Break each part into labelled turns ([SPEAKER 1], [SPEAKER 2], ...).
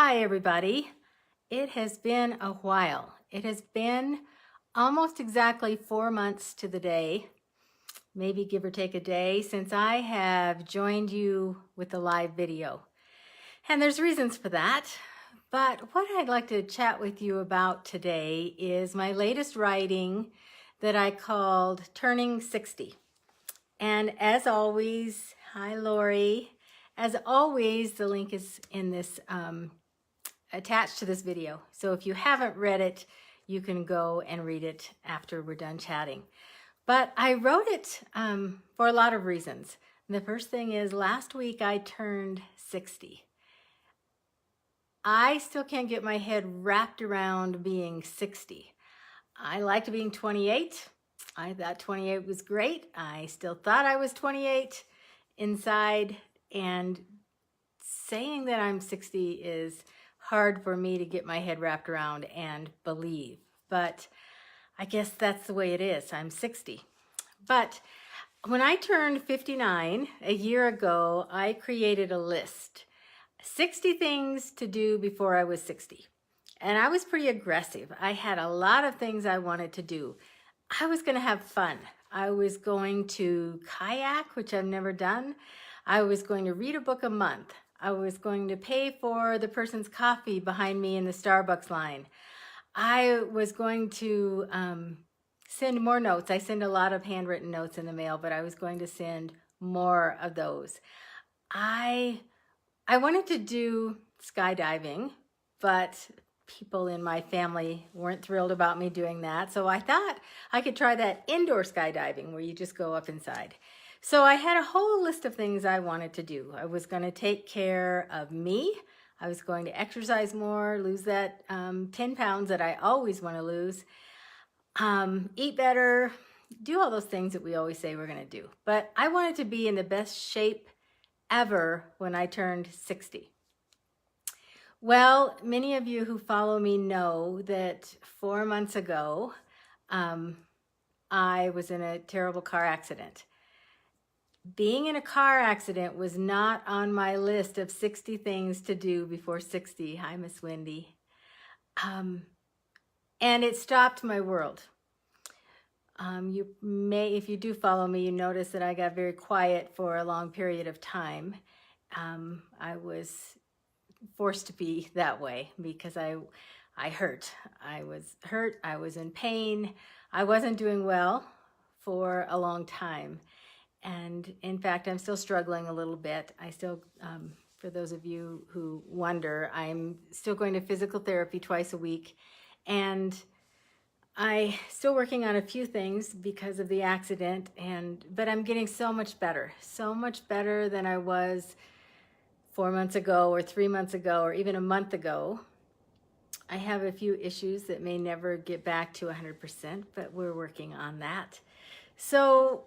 [SPEAKER 1] Hi, everybody. It has been a while. It has been almost exactly 4 months to the day, maybe give or take a day, since I have joined you with a live video. And there's reasons for that. But what I'd like to chat with you about today is my latest writing that I called Turning 60. And as always, hi, Lori. As always, the link is in this attached to this video. So if you haven't read it, you can go and read it after we're done chatting. But I wrote it for a lot of reasons. The first thing is last week I turned 60. I still can't get my head wrapped around being 60. I liked being 28. I thought 28 was great. I still thought I was 28 inside, and saying that I'm 60 is hard for me to get my head wrapped around and believe. But I guess that's the way it is. I'm 60. But when I turned 59 a year ago, I created a list. 60 things to do before I was 60. And I was pretty aggressive. I had a lot of things I wanted to do. I was going to have fun. I was going to kayak, which I've never done. I was going to read a book a month. I was going to pay for the person's coffee behind me in the Starbucks line. I was going to send more notes. I send a lot of handwritten notes in the mail, but I was going to send more of those. I wanted to do skydiving, but people in my family weren't thrilled about me doing that. So I thought I could try that indoor skydiving where you just go up inside. So I had a whole list of things I wanted to do. I was going to take care of me. I was going to exercise more, lose that 10 pounds that I always want to lose, eat better, do all those things that we always say we're going to do. But I wanted to be in the best shape ever when I turned 60. Well, many of you who follow me know that 4 months ago, I was in a terrible car accident. Being in a car accident was not on my list of 60 things to do before 60. Hi, Miss Wendy. And it stopped my world. You may, if you do follow me, you notice that I got very quiet for a long period of time. I was forced to be that way because I hurt. I was hurt. I was in pain. I wasn't doing well for a long time. And in fact, I'm still struggling a little bit. I still, for those of you who wonder, I'm still going to physical therapy twice a week. And I'm still working on a few things because of the accident, but I'm getting so much better than I was 4 months ago or 3 months ago or even a month ago. I have a few issues that may never get back to 100%, but we're working on that. So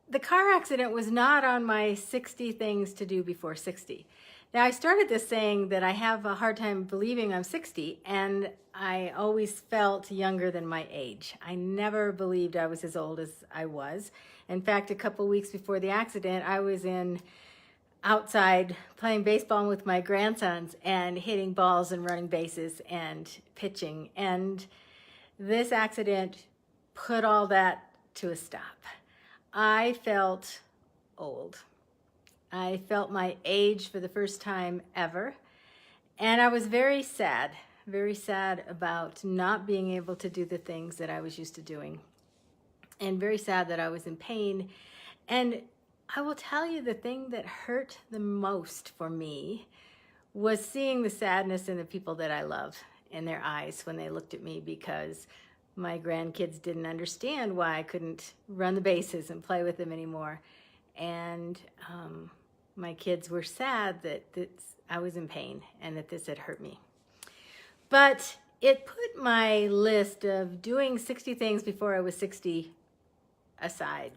[SPEAKER 1] the car accident was not on my 60 things to do before 60. Now, I started this saying that I have a hard time believing I'm 60, and I always felt younger than my age. I never believed I was as old as I was. In fact, a couple weeks before the accident, I was outside playing baseball with my grandsons and hitting balls and running bases and pitching. And this accident put all that to a stop. I felt old. I felt my age for the first time ever. And I was very sad about not being able to do the things that I was used to doing. And very sad that I was in pain. And I will tell you, the thing that hurt the most for me was seeing the sadness in the people that I love in their eyes when they looked at me, because my grandkids didn't understand why I couldn't run the bases and play with them anymore. And my kids were sad that I was in pain and that this had hurt me. But it put my list of doing 60 things before I was 60 aside,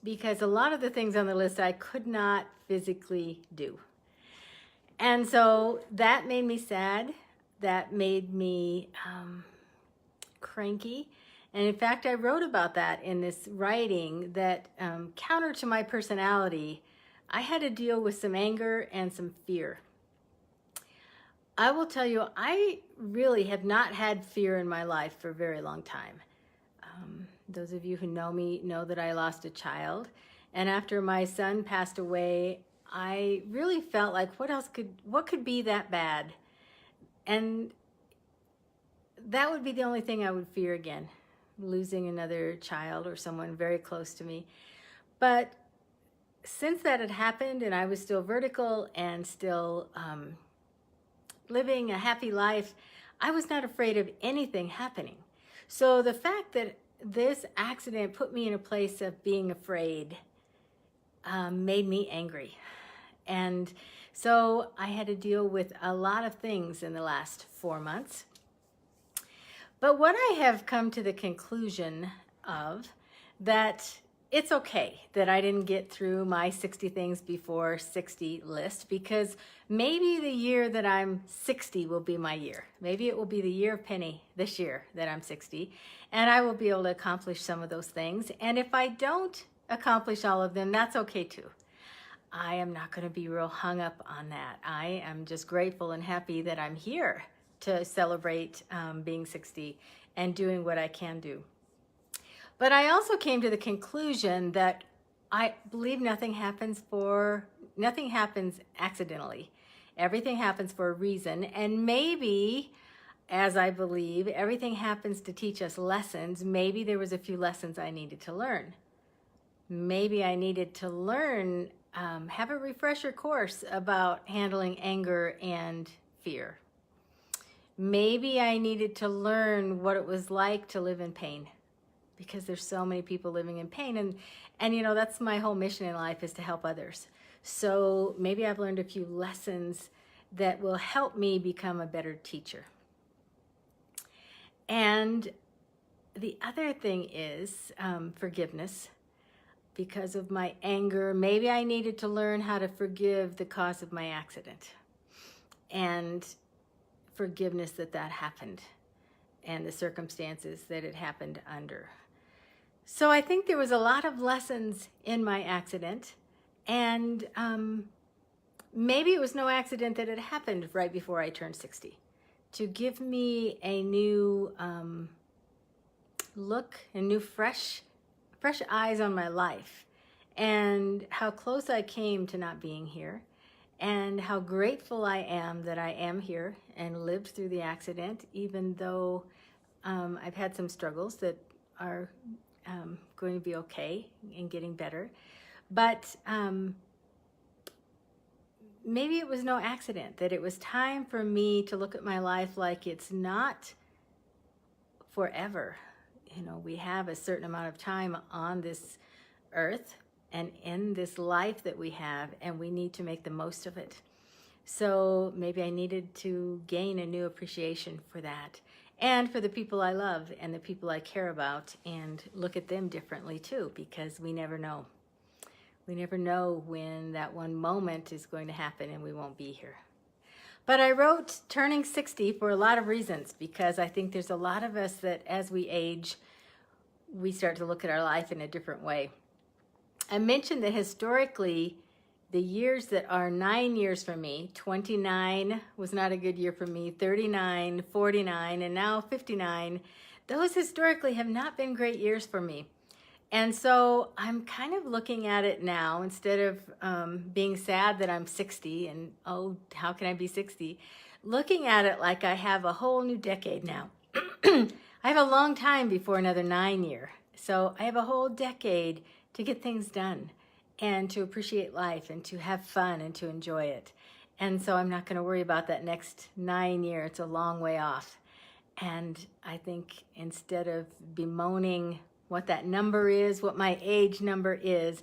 [SPEAKER 1] because a lot of the things on the list I could not physically do. And so that made me sad. That made me cranky. And in fact, I wrote about that in this writing that counter to my personality, I had to deal with some anger and some fear. I will tell you, I really have not had fear in my life for a very long time. Those of you who know me know that I lost a child. And after my son passed away, I really felt like what could be that bad? And that would be the only thing I would fear again, losing another child or someone very close to me. But since that had happened and I was still vertical and still living a happy life, I was not afraid of anything happening. So the fact that this accident put me in a place of being afraid made me angry. And so I had to deal with a lot of things in the last 4 months. But what I have come to the conclusion of, that it's okay that I didn't get through my 60 things before 60 list, because maybe the year that I'm 60 will be my year. Maybe it will be the year of Pennie this year that I'm 60, and I will be able to accomplish some of those things. And if I don't accomplish all of them, that's okay too. I am not going to be real hung up on that. I am just grateful and happy that I'm here to celebrate being 60 and doing what I can do. But I also came to the conclusion that I believe nothing happens accidentally. Everything happens for a reason. And maybe, as I believe, everything happens to teach us lessons. Maybe there was a few lessons I needed to learn. Maybe I needed to learn, have a refresher course about handling anger and fear. Maybe I needed to learn what it was like to live in pain, because there's so many people living in pain, and you know, that's my whole mission in life, is to help others. So maybe I've learned a few lessons that will help me become a better teacher. And the other thing is forgiveness. Because of my anger, maybe I needed to learn how to forgive the cause of my accident, and forgiveness that happened, and the circumstances that it happened under. So I think there was a lot of lessons in my accident, and maybe it was no accident that it happened right before I turned 60, to give me a new look, a new fresh eyes on my life, and how close I came to not being here, and how grateful I am that I am here and lived through the accident, even though I've had some struggles that are going to be okay and getting better. But maybe it was no accident, that it was time for me to look at my life like it's not forever. You know, we have a certain amount of time on this earth and in this life that we have, and we need to make the most of it. So maybe I needed to gain a new appreciation for that, and for the people I love and the people I care about, and look at them differently too, because we never know. We never know when that one moment is going to happen and we won't be here. But I wrote turning 60 for a lot of reasons, because I think there's a lot of us that as we age, we start to look at our life in a different way. I mentioned that historically, the years that are 9 years for me, 29 was not a good year for me, 39, 49, and now 59, those historically have not been great years for me. And so I'm kind of looking at it now, instead of being sad that I'm 60 and, oh, how can I be 60? Looking at it like I have a whole new decade now. I have a long time before another 9 year. So I have a whole decade to get things done, and to appreciate life, and to have fun, and to enjoy it. And so I'm not going to worry about that next 9 year. It's a long way off. And I think instead of bemoaning what that number is, what my age number is,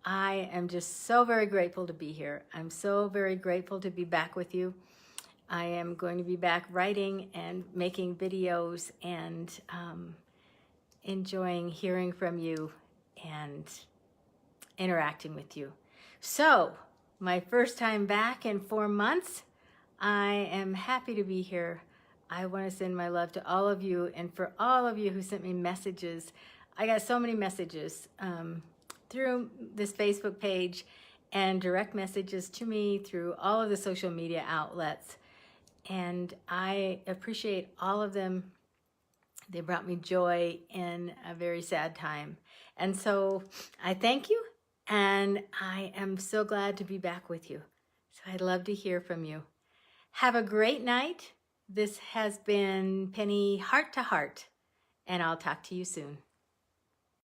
[SPEAKER 1] I am just so very grateful to be here. I'm so very grateful to be back with you. I am going to be back writing and making videos, and enjoying hearing from you and interacting with you. So, my first time back in 4 months, I am happy to be here. I want to send my love to all of you, and for all of you who sent me messages. I got so many messages through this Facebook page, and direct messages to me through all of the social media outlets. And I appreciate all of them. They brought me joy in a very sad time. And so I thank you, and I am so glad to be back with you. So I'd love to hear from you. Have a great night. This has been Pennie Heart to Heart, and I'll talk to you soon.